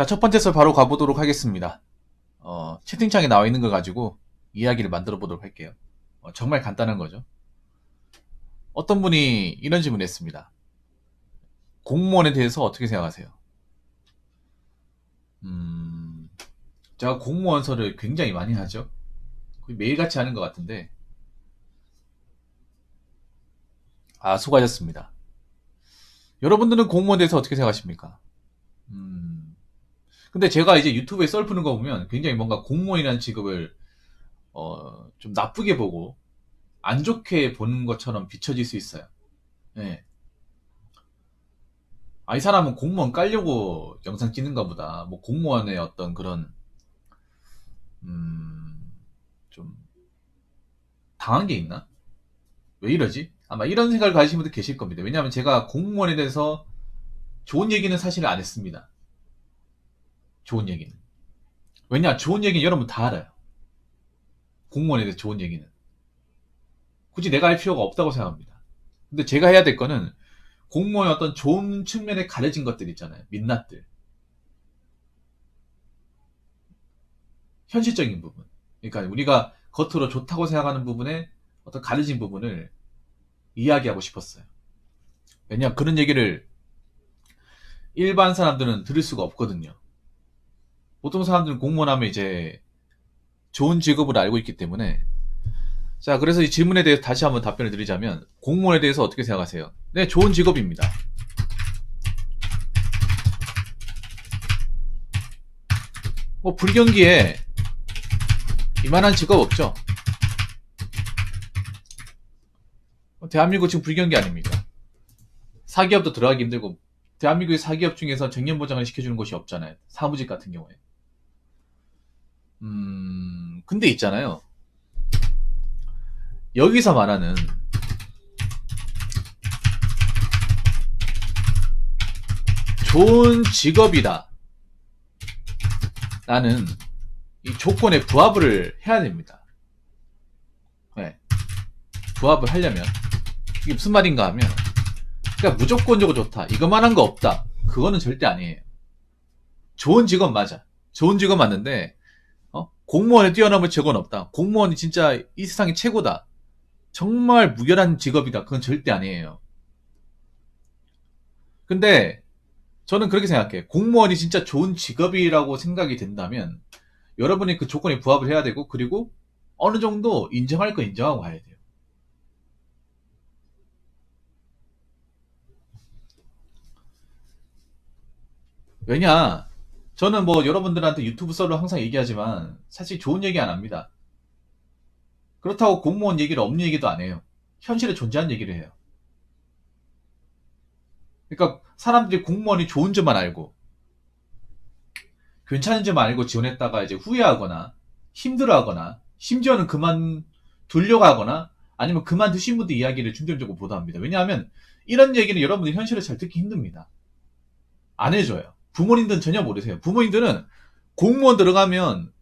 자, 첫 번째 썰 바로 가보도록 하겠습니다. 채팅창에 나와 있는 걸 가지고 이야기를 만들어 보도록 할게요. 정말 간단한 거죠. 어떤 분이 이런 질문을 했습니다. 공무원에 대해서 어떻게 생각하세요? 제가 공무원서를 굉장히 많이 하죠. 거의 매일같이 하는 것 같은데, 수고하셨습니다. 여러분들은 공무원에 대해서 어떻게 생각하십니까? 근데 제가 이제 유튜브에 썰 푸는 거 보면 굉장히 뭔가 공무원이라는 직업을 좀 나쁘게 보고 안 좋게 보는 것처럼 비춰질 수 있어요. 네. 이 사람은 공무원 깔려고 영상 찍는가 보다. 뭐 공무원의 어떤 그런 좀 당한 게 있나? 왜 이러지? 아마 이런 생각을 가지신 분들 계실 겁니다. 왜냐하면 제가 공무원에 대해서 좋은 얘기는 사실 안 했습니다. 좋은 얘기는. 왜냐? 좋은 얘기는 여러분 다 알아요. 공무원에 대해서 좋은 얘기는. 굳이 내가 할 필요가 없다고 생각합니다. 근데 제가 해야 될 거는 공무원의 어떤 좋은 측면에 가려진 것들 있잖아요. 민낯들. 현실적인 부분. 그러니까 우리가 겉으로 좋다고 생각하는 부분에 어떤 가려진 부분을 이야기하고 싶었어요. 왜냐하면 그런 얘기를 일반 사람들은 들을 수가 없거든요. 보통 사람들은 공무원 하면 이제 좋은 직업으로 알고 있기 때문에. 자, 그래서 이 질문에 대해서 다시 한번 답변을 드리자면, 공무원에 대해서 어떻게 생각하세요? 네, 좋은 직업입니다. 뭐 불경기에 이만한 직업 없죠. 대한민국 지금 불경기 아닙니까? 사기업도 들어가기 힘들고, 대한민국의 사기업 중에서 정년보장을 시켜주는 곳이 없잖아요. 사무직 같은 경우에. 근데 있잖아요. 여기서 말하는 좋은 직업이다 라는 이 조건에 부합을 해야 됩니다. 네. 부합을 하려면 이게 무슨 말인가 하면, 그러니까 무조건적으로 좋다, 이것만 한 거 없다, 그거는 절대 아니에요. 좋은 직업 맞아. 좋은 직업 맞는데 공무원에 뛰어넘을 직업은 없다. 공무원이 진짜 이 세상이 최고다, 정말 무결한 직업이다, 그건 절대 아니에요. 근데 저는 그렇게 생각해. 공무원이 진짜 좋은 직업이라고 생각이 된다면 여러분이 그 조건에 부합을 해야 되고, 그리고 어느 정도 인정할 거 인정하고 가야 돼요. 왜냐, 저는 뭐 여러분들한테 유튜브 썰로 항상 얘기하지만 사실 좋은 얘기 안 합니다. 그렇다고 공무원 얘기를 없는 얘기도 안 해요. 현실에 존재하는 얘기를 해요. 그러니까 사람들이 공무원이 좋은 점만 알고 괜찮은 점만 알고 지원했다가 이제 후회하거나 힘들어하거나 심지어는 그만두려고 하거나 아니면 그만두신 분들 이야기를 중점적으로 보도합니다. 왜냐하면 이런 얘기는 여러분들이 현실을 잘 듣기 힘듭니다. 안 해줘요. 부모님들은 전혀 모르세요. 부모님들은 공무원 들어가면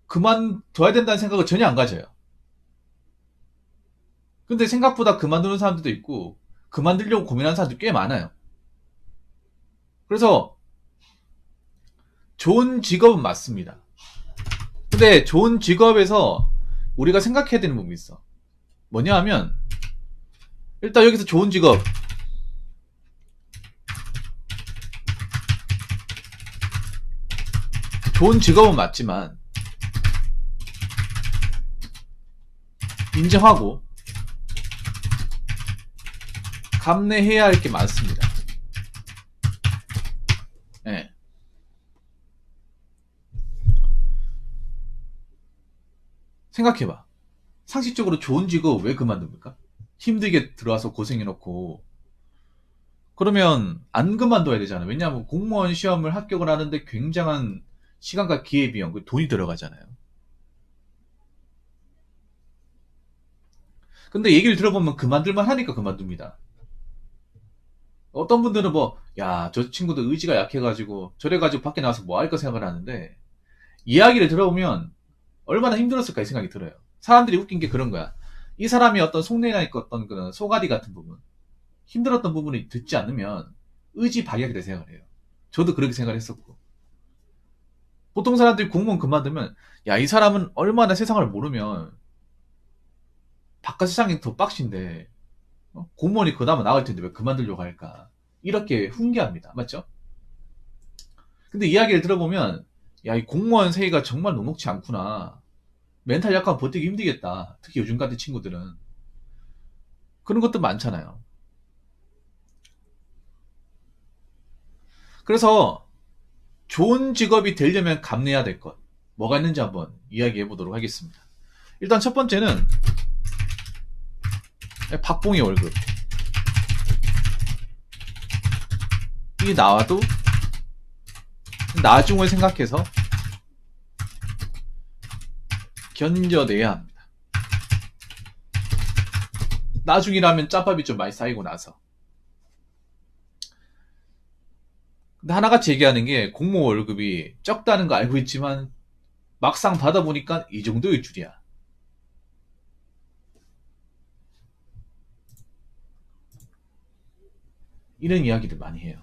그만둬야 된다는 생각을 전혀 안 가져요. 근데 생각보다 그만두는 사람들도 있고 그만두려고 고민하는 사람들이 꽤 많아요. 그래서 좋은 직업은 맞습니다. 근데 좋은 직업에서 우리가 생각해야 되는 부분이 있어. 뭐냐 하면, 일단 여기서 좋은 직업, 좋은 직업은 맞지만 인정하고 감내해야 할 게 많습니다. 네. 생각해봐. 상식적으로 좋은 직업 왜 그만둡니까? 힘들게 들어와서 고생해놓고. 그러면 안 그만둬야 되잖아. 왜냐하면 공무원 시험을 합격을 하는데 굉장한 시간과 기회비용, 돈이 들어가잖아요. 근데 얘기를 들어보면 그만둘만 하니까 그만둡니다. 어떤 분들은 뭐, 야, 저 친구도 의지가 약해가지고 저래가지고 밖에 나와서 뭐 할까 생각을 하는데, 이야기를 들어보면 얼마나 힘들었을까 이 생각이 들어요. 사람들이 웃긴 게 그런 거야. 이 사람이 어떤 속내나 있었던 그런 소가리 같은 부분, 힘들었던 부분이 듣지 않으면 의지 박약이라 생각을 해요. 저도 그렇게 생각을 했었고. 보통 사람들이 공무원 그만두면, 야, 이 사람은 얼마나 세상을 모르면 바깥 세상이 더 빡신데, 공무원이 그나마 나을 텐데 왜 그만두려고 할까? 이렇게 훈계합니다. 맞죠? 근데 이야기를 들어보면, 야, 이 공무원 세계가 정말 녹록지 않구나. 멘탈 약간 버티기 힘들겠다. 특히 요즘 같은 친구들은. 그런 것도 많잖아요. 그래서 좋은 직업이 되려면 감내해야 될 것. 뭐가 있는지 한번 이야기해 보도록 하겠습니다. 일단 첫 번째는 박봉희 월급. 이 나와도 나중을 생각해서 견뎌내야 합니다. 나중이라면 짬밥이 좀 많이 쌓이고 나서. 근데 하나같이 얘기하는 게 공무원 월급이 적다는 거 알고 있지만 막상 받아보니까 이 정도일 줄이야. 이런 이야기를 많이 해요.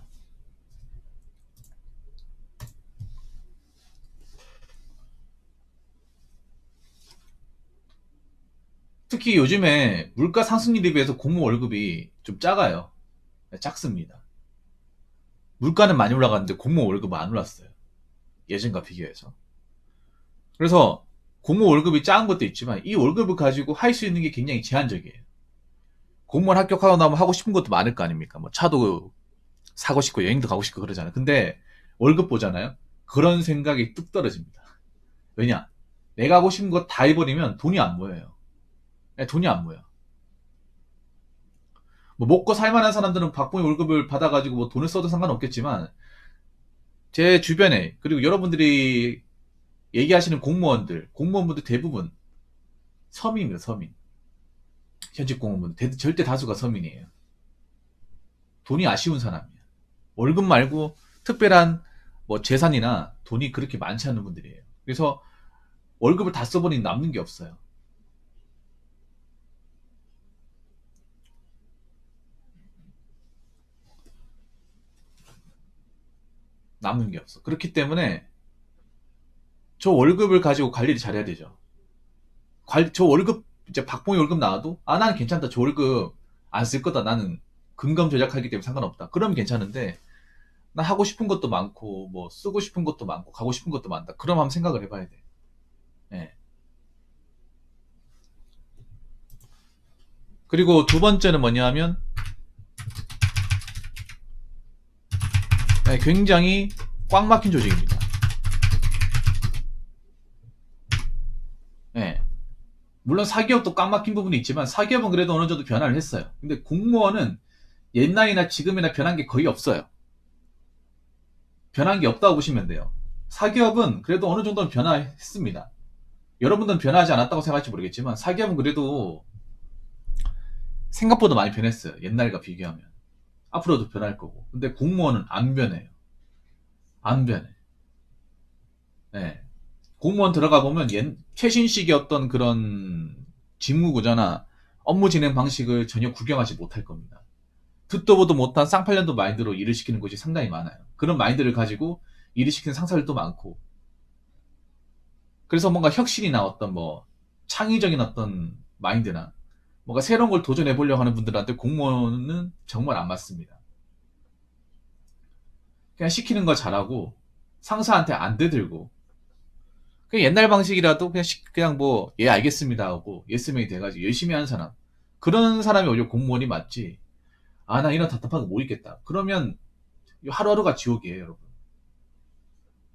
특히 요즘에 물가 상승률에 비해서 공무원 월급이 좀 작아요. 작습니다. 물가는 많이 올라갔는데 공무원 월급은 안 올랐어요. 예전과 비교해서. 그래서 공무원 월급이 작은 것도 있지만 이 월급을 가지고 할 수 있는 게 굉장히 제한적이에요. 공무원 합격하고 나면 하고 싶은 것도 많을 거 아닙니까? 뭐 차도 사고 싶고 여행도 가고 싶고 그러잖아요. 근데 월급 보잖아요. 그런 생각이 뚝 떨어집니다. 왜냐? 내가 하고 싶은 거 다 해버리면 돈이 안 모여요. 돈이 안 모여. 뭐 먹고 살만한 사람들은 박봉희 월급을 받아가지고 뭐 돈을 써도 상관없겠지만 제 주변에 그리고 여러분들이 얘기하시는 공무원분들 대부분 서민입니다. 서민. 현직 공무원분 절대 다수가 서민이에요. 돈이 아쉬운 사람이에요. 월급 말고 특별한 뭐 재산이나 돈이 그렇게 많지 않은 분들이에요. 그래서 월급을 다 써버리니 남는 게 없어요. 남는 게 없어. 그렇기 때문에 저 월급을 가지고 관리를 잘해야 되죠. 저 월급 이제 박봉희 월급 나와도 나는 괜찮다. 저 월급 안 쓸 거다. 나는 근검 조작하기 때문에 상관없다. 그러면 괜찮은데 나 하고 싶은 것도 많고 뭐 쓰고 싶은 것도 많고 가고 싶은 것도 많다. 그럼 한번 생각을 해봐야 돼. 예. 그리고 두 번째는 뭐냐 하면 굉장히 꽉 막힌 조직입니다. 예. 물론 사기업도 꽉 막힌 부분이 있지만 사기업은 그래도 어느 정도 변화를 했어요. 근데 공무원은 옛날이나 지금이나 변한 게 거의 없어요. 변한 게 없다고 보시면 돼요. 사기업은 그래도 어느 정도는 변화했습니다. 여러분들은 변하지 않았다고 생각할지 모르겠지만 사기업은 그래도 생각보다 많이 변했어요. 옛날과 비교하면. 앞으로도 변할 거고. 근데 공무원은 안 변해요. 안 변해. 네. 공무원 들어가 보면 최신식의 어떤 그런 직무 구조나 업무 진행 방식을 전혀 구경하지 못할 겁니다. 듣도 보도 못한 쌍팔년도 마인드로 일을 시키는 곳이 상당히 많아요. 그런 마인드를 가지고 일을 시키는 상사들도 많고. 그래서 뭔가 혁신이나 어떤 뭐 창의적인 어떤 마인드나 뭔가 새로운 걸 도전해 보려고 하는 분들한테 공무원은 정말 안 맞습니다. 그냥 시키는 거 잘하고 상사한테 안 대들고 그냥 옛날 방식이라도 그냥 뭐 예 알겠습니다 하고 예스맨이 돼가지고 열심히 하는 사람 그런 사람이 오히려 공무원이 맞지. 아 나 이런 답답한 거 못 있겠다. 그러면 하루하루가 지옥이에요, 여러분.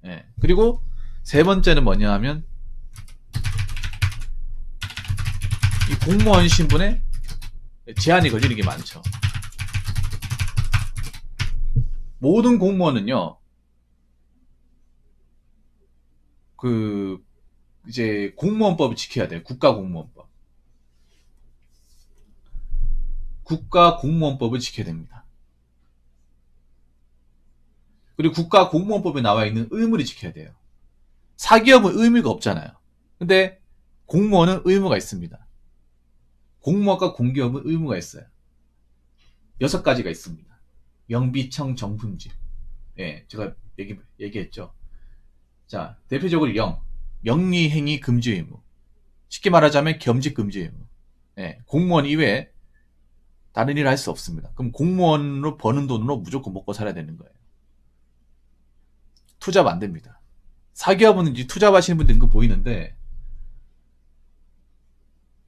예. 그리고 세 번째는 뭐냐 하면 이 공무원 신분에 제한이 걸리는 게 많죠. 모든 공무원은요, 그, 이제 공무원법을 지켜야 돼요. 국가공무원법. 국가공무원법을 지켜야 됩니다. 그리고 국가공무원법에 나와 있는 의무를 지켜야 돼요. 사기업은 의무가 없잖아요. 근데 공무원은 의무가 있습니다. 공무원과 공기업은 의무가 있어요. 6가지가 있습니다. 영비청 정품직. 예, 제가 얘기했죠. 자, 대표적으로 영리행위 금지 의무. 쉽게 말하자면 겸직 금지 의무. 예, 공무원 이외에 다른 일을 할 수 없습니다. 그럼 공무원으로 버는 돈으로 무조건 먹고 살아야 되는 거예요. 투잡 안 됩니다. 사기업은 이제 투잡하시는 분들 은근 보이는데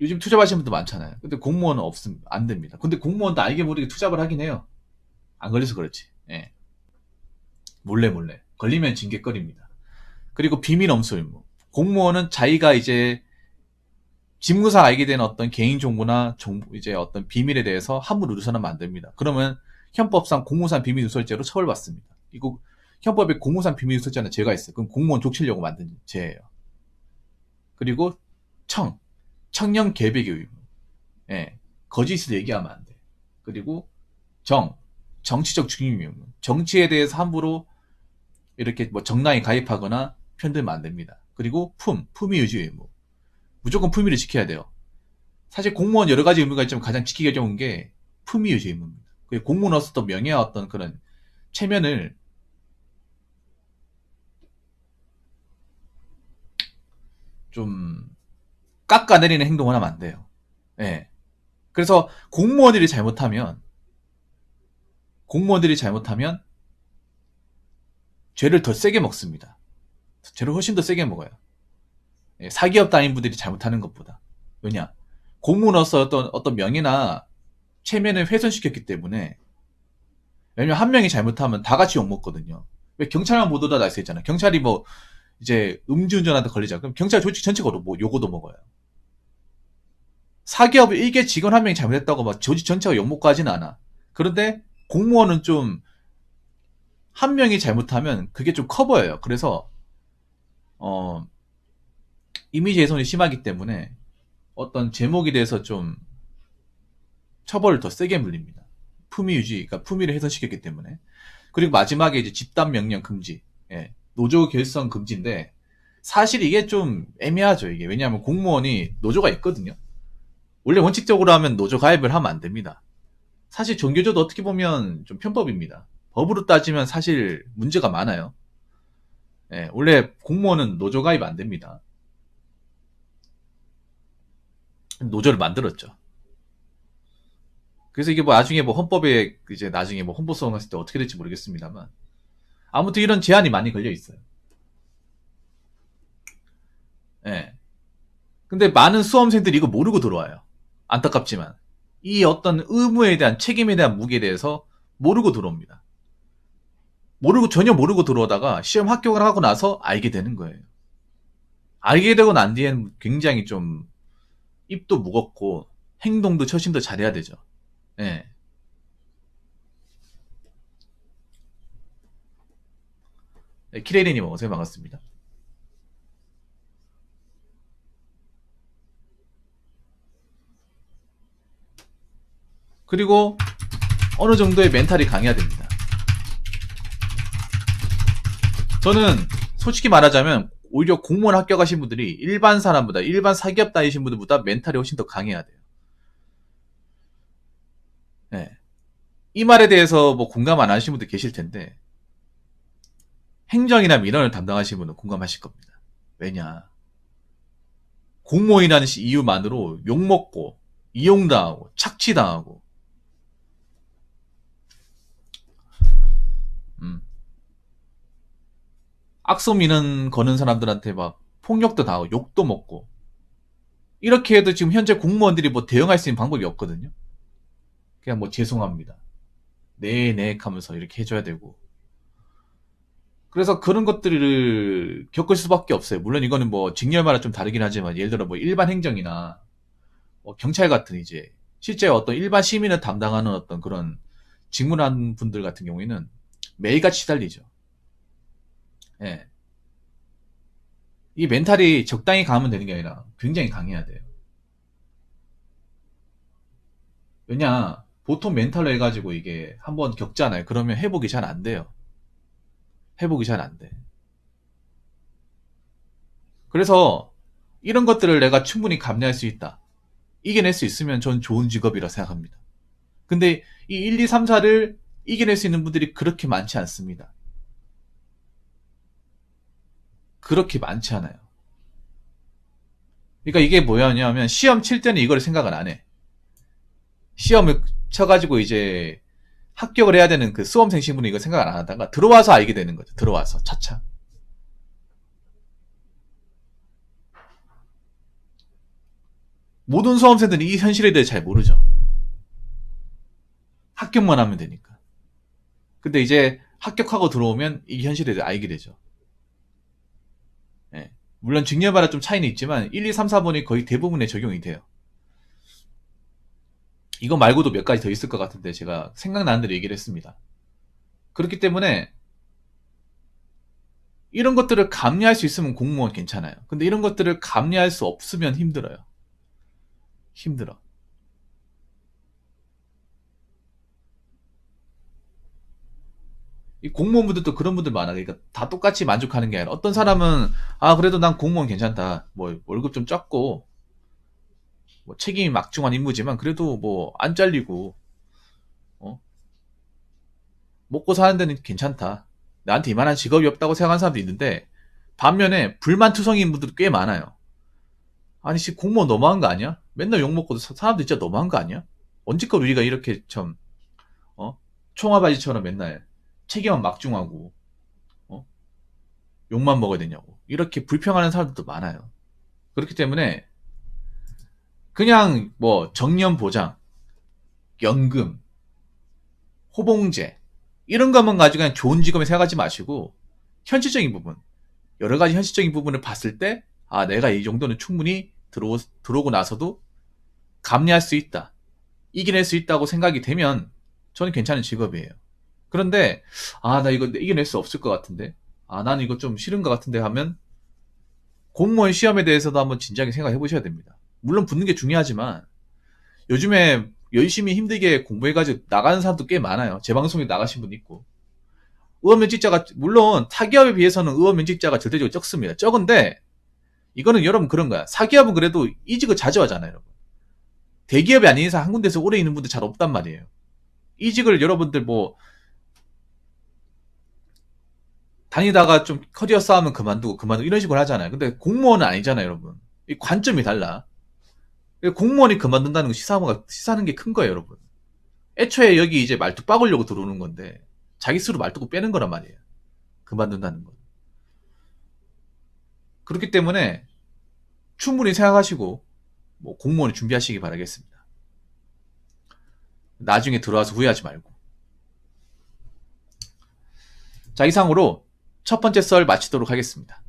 요즘 투잡하시는 분들 많잖아요. 근데 공무원은 없습니다. 안 됩니다. 근데 공무원도 알게 모르게 투잡을 하긴 해요. 안 걸려서 그렇지. 예. 몰래 걸리면 징계거리입니다. 그리고 비밀 엄수 의무. 공무원은 자기가 이제 직무상 알게 된 어떤 개인 정보나 이제 어떤 비밀에 대해서 함부로 누설하면 안 됩니다. 그러면 형법상 공무상 비밀 누설죄로 처벌받습니다. 이거 형법에 공무상 비밀 누설죄는 죄가 있어요. 그럼 공무원 족치려고 만든 죄예요. 그리고 청년 계백의 의무. 예, 거짓을 얘기하면 안 돼. 그리고 정치적 중립 의무. 정치에 대해서 함부로 이렇게 뭐 정당에 가입하거나 편들면 안 됩니다. 그리고 품위 유지 의무. 무조건 품위를 지켜야 돼요. 사실 공무원 여러 가지 의무가 있지만 가장 지키기 어려운 게 품위 유지 의무입니다. 공무원으로서 또 명예와 어떤 그런 체면을 좀 깎아내리는 행동을 하면 안 돼요. 예. 그래서 공무원들이 잘못하면 죄를 더 세게 먹습니다. 죄를 훨씬 더 세게 먹어요. 예, 사기업 다닌분들이 잘못하는 것보다. 왜냐? 공무원으로서 어떤 명예나 체면을 훼손시켰기 때문에. 왜냐면 한 명이 잘못하면 다 같이 욕먹거든요. 왜 경찰만 못 오다 날수 있잖아요. 경찰이 뭐 이제 음주운전한테 걸리자. 그럼 경찰 조직 전체가 뭐 요거도 먹어요. 사기업이 일개 직원 한 명이 잘못했다고 막 조직 전체가 욕먹고 하진 않아. 그런데 공무원은 좀 한 명이 잘못하면 그게 좀 커 보여요. 그래서 이미지 훼손이 심하기 때문에 어떤 제목에 대해서 좀 처벌을 더 세게 물립니다. 품위 유지, 그러니까 품위를 훼손시켰기 때문에. 그리고 마지막에 이제 집단 명령 금지, 예, 노조 결성 금지인데 사실 이게 좀 애매하죠. 이게 왜냐하면 공무원이 노조가 있거든요. 원래 원칙적으로 하면 노조 가입을 하면 안 됩니다. 사실 종교조도 어떻게 보면 좀 편법입니다. 법으로 따지면 사실 문제가 많아요. 예, 원래 공무원은 노조 가입 안 됩니다. 노조를 만들었죠. 그래서 이게 뭐 나중에 뭐 헌법에 이제 나중에 뭐 헌법소원 갔을 때 어떻게 될지 모르겠습니다만 아무튼 이런 제한이 많이 걸려 있어요. 예. 근데 많은 수험생들이 이거 모르고 들어와요. 안타깝지만 이 어떤 의무에 대한 책임에 대한 무게에 대해서 모르고 들어옵니다. 전혀 모르고 들어오다가 시험 합격을 하고 나서 알게 되는 거예요. 알게 되고 난 뒤에는 굉장히 좀 입도 무겁고 행동도 처신도 잘해야 되죠. 예. 네, 키레이님 어서 반갑습니다. 그리고 어느 정도의 멘탈이 강해야 됩니다. 저는 솔직히 말하자면 오히려 공무원 합격하신 분들이 일반 사람보다 일반 사기업 다니신 분들보다 멘탈이 훨씬 더 강해야 돼요. 네. 이 말에 대해서 뭐 공감 안 하시는 분들 계실 텐데 행정이나 민원을 담당하시는 분은 공감하실 겁니다. 왜냐? 공무원이라는 이유만으로 욕먹고 이용당하고 착취당하고 악성 민원 거는 사람들한테 막 폭력도 당하고 욕도 먹고 이렇게 해도 지금 현재 공무원들이 뭐 대응할 수 있는 방법이 없거든요. 그냥 뭐 죄송합니다. 네 하면서 이렇게 해줘야 되고 그래서 그런 것들을 겪을 수밖에 없어요. 물론 이거는 뭐 직렬마다 좀 다르긴 하지만 예를 들어 뭐 일반 행정이나 뭐 경찰 같은 이제 실제 어떤 일반 시민을 담당하는 어떤 그런 직무한 분들 같은 경우에는 매일같이 시달리죠. 예. 이 멘탈이 적당히 강하면 되는 게 아니라 굉장히 강해야 돼요. 왜냐, 보통 멘탈로 해가지고 이게 한번 겪잖아요. 그러면 회복이 잘 안 돼요. 회복이 잘 안 돼. 그래서 이런 것들을 내가 충분히 감내할 수 있다. 이겨낼 수 있으면 전 좋은 직업이라 생각합니다. 근데 이 1, 2, 3, 4를 이겨낼 수 있는 분들이 그렇게 많지 않습니다. 그렇게 많지 않아요. 그러니까 이게 뭐냐면 시험 칠 때는 이걸 생각을 안 해. 시험을 쳐가지고 이제 합격을 해야 되는 그 수험생 신분은 이거 생각을 안 하다가 들어와서 알게 되는 거죠. 들어와서 차차. 모든 수험생들이 이 현실에 대해 잘 모르죠. 합격만 하면 되니까. 근데 이제 합격하고 들어오면 이 현실에 대해 알게 되죠. 예. 물론 직렬마다 좀 차이는 있지만 1, 2, 3, 4번이 거의 대부분에 적용이 돼요. 이거 말고도 몇 가지 더 있을 것 같은데 제가 생각나는 대로 얘기를 했습니다. 그렇기 때문에 이런 것들을 감내할 수 있으면 공무원 괜찮아요. 근데 이런 것들을 감내할 수 없으면 힘들어요. 힘들어. 이 공무원분들도 그런 분들 많아. 그러니까 다 똑같이 만족하는 게 아니라 어떤 사람은 아 그래도 난 공무원 괜찮다. 뭐 월급 좀 적고 뭐 책임이 막중한 임무지만 그래도 뭐 안 잘리고 어? 먹고 사는 데는 괜찮다. 나한테 이만한 직업이 없다고 생각하는 사람도 있는데 반면에 불만투성이인 분들도 꽤 많아요. 아니 씨 공무원 너무한 거 아니야? 맨날 욕먹고도 사람들 진짜 너무한 거 아니야? 언제껏 우리가 이렇게 좀 어? 총알바지처럼 맨날 책임만 막중하고 어? 욕만 먹어야 되냐고 이렇게 불평하는 사람들도 많아요. 그렇기 때문에 그냥 뭐 정년보장, 연금, 호봉제 이런 것만 가지고 그냥 좋은 직업에 생각하지 마시고 현실적인 부분 여러 가지 현실적인 부분을 봤을 때 아 내가 이 정도는 충분히 들어오고 나서도 감내할 수 있다. 이겨낼 수 있다고 생각이 되면 저는 괜찮은 직업이에요. 그런데 아 나 이거 이겨낼 수 없을 것 같은데 아 나는 이거 좀 싫은 것 같은데 하면 공무원 시험에 대해서도 한번 진지하게 생각해 보셔야 됩니다. 물론 붙는 게 중요하지만 요즘에 열심히 힘들게 공부해가지고 나가는 사람도 꽤 많아요. 제 방송에 나가신 분 있고 의원면직자가 물론 타기업에 비해서는 의원면직자가 절대적으로 적습니다. 적은데 이거는 여러분 그런 거야. 사기업은 그래도 이직을 자주 하잖아요. 여러분. 대기업이 아닌 이상 한 군데서 오래 있는 분들 잘 없단 말이에요. 이직을 여러분들 뭐 다니다가 좀 커리어 쌓으면 그만두고 이런 식으로 하잖아요. 근데 공무원은 아니잖아요, 여러분. 이 관점이 달라. 공무원이 그만둔다는 건 시사하는 게 큰 거예요, 여러분. 애초에 여기 이제 말뚝 박으려고 들어오는 건데 자기 스스로 말뚝을 빼는 거란 말이에요. 그만둔다는 건. 그렇기 때문에 충분히 생각하시고 뭐 공무원을 준비하시기 바라겠습니다. 나중에 들어와서 후회하지 말고. 자, 이상으로 첫 번째 썰 마치도록 하겠습니다.